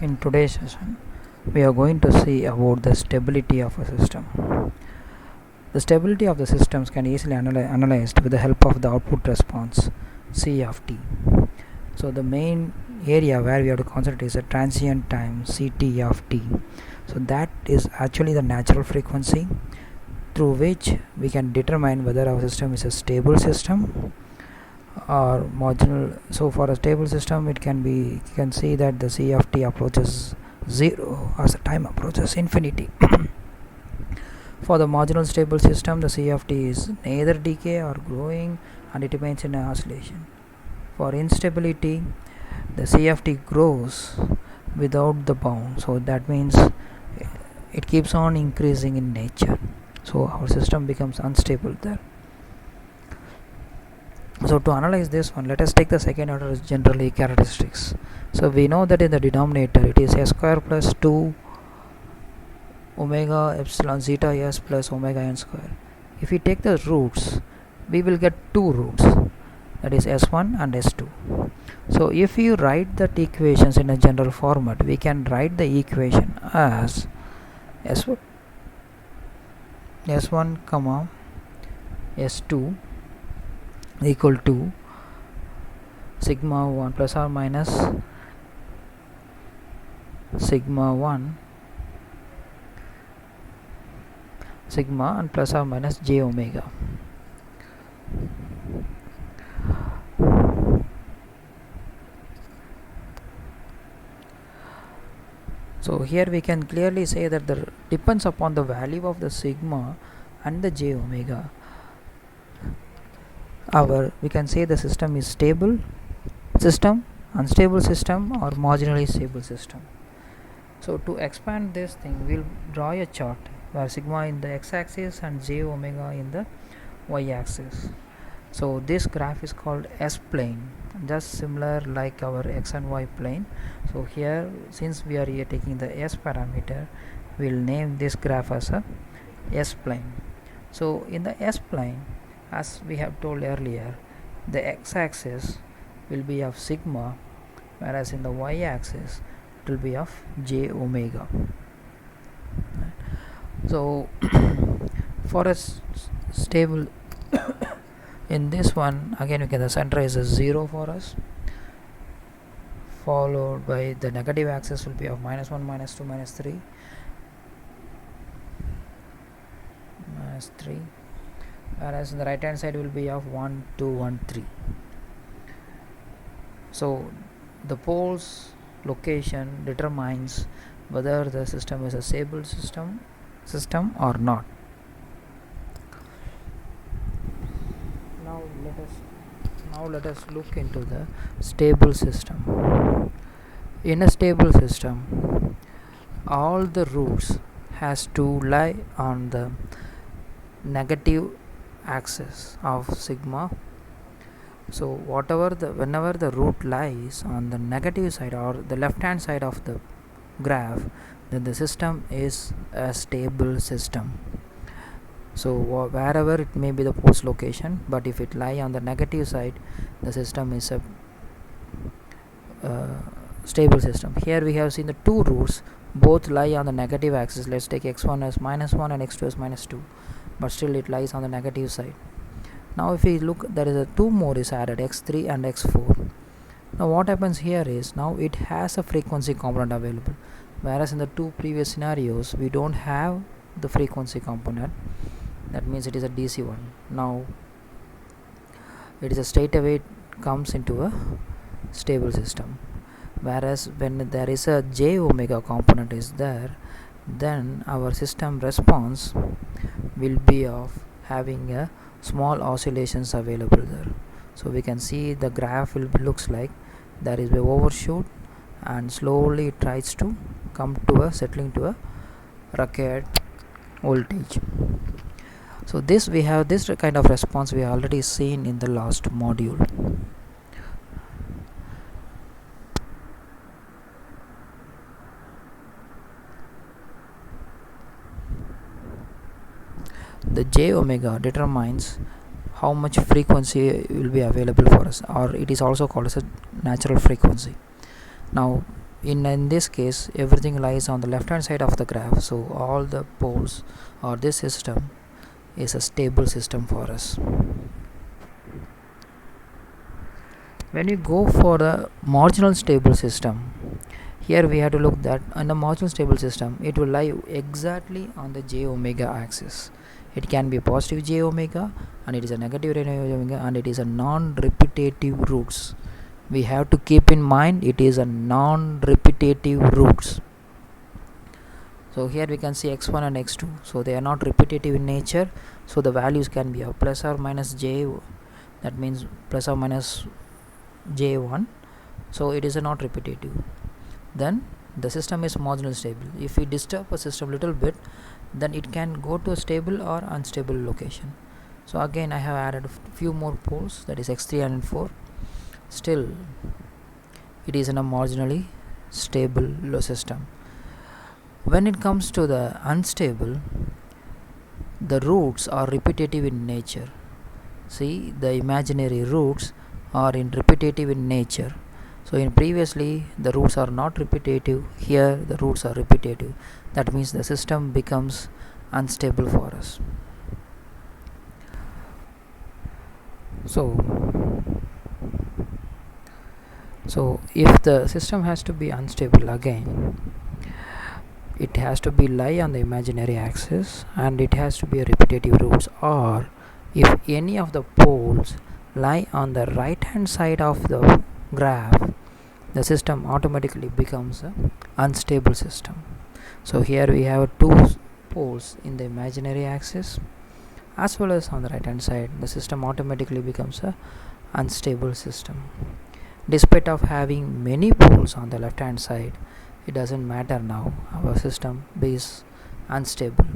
In today's session, we are going to see about the stability of a system. The stability of the systems can easily analyzed with the help of the output response C of t. So the main area where we have to concentrate is the transient time Ct of t. So that is actually the natural frequency through which we can determine whether our system is a stable system or marginal. So for a stable system, it can be, you can see that the C of t approaches 0 as the time approaches infinity. For the marginal stable system, the C of t is neither decay or growing and it remains in an oscillation. For instability, the C of t grows without the bound, so that means it keeps on increasing in nature, so our system becomes unstable there. So to analyze this one, let us take the second order generally characteristics. So we know that in the denominator it is s square plus 2 omega epsilon zeta s plus omega n square. If we take the roots, we will get two roots, that is s1 and s2. So if you write that equations in a general format, we can write the equation as s1 comma s2 equal to sigma 1 plus or minus sigma 1 sigma and plus or minus j omega. So here we can clearly say that the depends upon the value of the sigma and the j omega. We can say the system is stable system, unstable system, or marginally stable system. So to expand this thing, we'll draw a chart where sigma in the x-axis and j omega in the y-axis. So this graph is called S-plane, just similar like our x and y plane. So here, since we are here taking the S parameter, we'll name this graph as a S-plane. So in the S-plane, as we have told earlier, the x-axis will be of sigma, whereas in the y-axis it will be of j omega. So for a stable in this one, again we can, the center is a 0 for us, followed by the negative axis will be of -1, -2, -3, -3, whereas in the right hand side will be of 1, 2, 1, 3. So the poles location determines whether the system is a stable system or not. Now let us look into the stable system. In a stable system, all the roots has to lie on the negative axis of sigma. So whenever the root lies on the negative side or the left hand side of the graph, then the system is a stable system. So wherever it may be the poles location, but if it lie on the negative side, the system is a stable system. Here we have seen the two roots, both lie on the negative axis. Let's take x1 as -1 and x2 as -2, but still it lies on the negative side. Now if we look, there is a two more is added, x3 and x4. Now what happens here is, now it has a frequency component available, whereas in the two previous scenarios we don't have the frequency component. That means it is a DC one. Now it is a straight away comes into a stable system, whereas when there is a j omega component is there, then our system response will be of having a small oscillations available there. So we can see the graph will looks like there is a overshoot and slowly it tries to come to a settling to a required voltage. So this we have this kind of response we have already seen in the last module. The j omega determines how much frequency will be available for us, or it is also called as a natural frequency. Now in this case everything lies on the left hand side of the graph, so all the poles or this system is a stable system for us. When we go for the marginal stable system, here we have to look that in the marginal stable system it will lie exactly on the j omega axis. It can be positive j omega and it is a negative j omega, and it is a non-repetitive roots. We have to keep in mind it is a non-repetitive roots. So here we can see x1 and x2, so they are not repetitive in nature, so the values can be of plus or minus j, that means plus or minus j1, so it is a not repetitive. Then the system is marginally stable. If we disturb a system little bit, then it can go to a stable or unstable location. So again I have added a few more poles, that is x3 and 4. Still it is in a marginally stable system. When it comes to the unstable, the roots are repetitive in nature. See, the imaginary roots are repetitive in nature. So in previously the roots are not repetitive, here the roots are repetitive. That means the system becomes unstable for us. So if the system has to be unstable again, it has to be lie on the imaginary axis and it has to be a repetitive roots, or if any of the poles lie on the right hand side of the graph, the system automatically becomes a unstable system. So here we have two poles in the imaginary axis as well as on the right hand side, the system automatically becomes a unstable system. Despite of having many poles on the left hand side, it doesn't matter now, our system is unstable.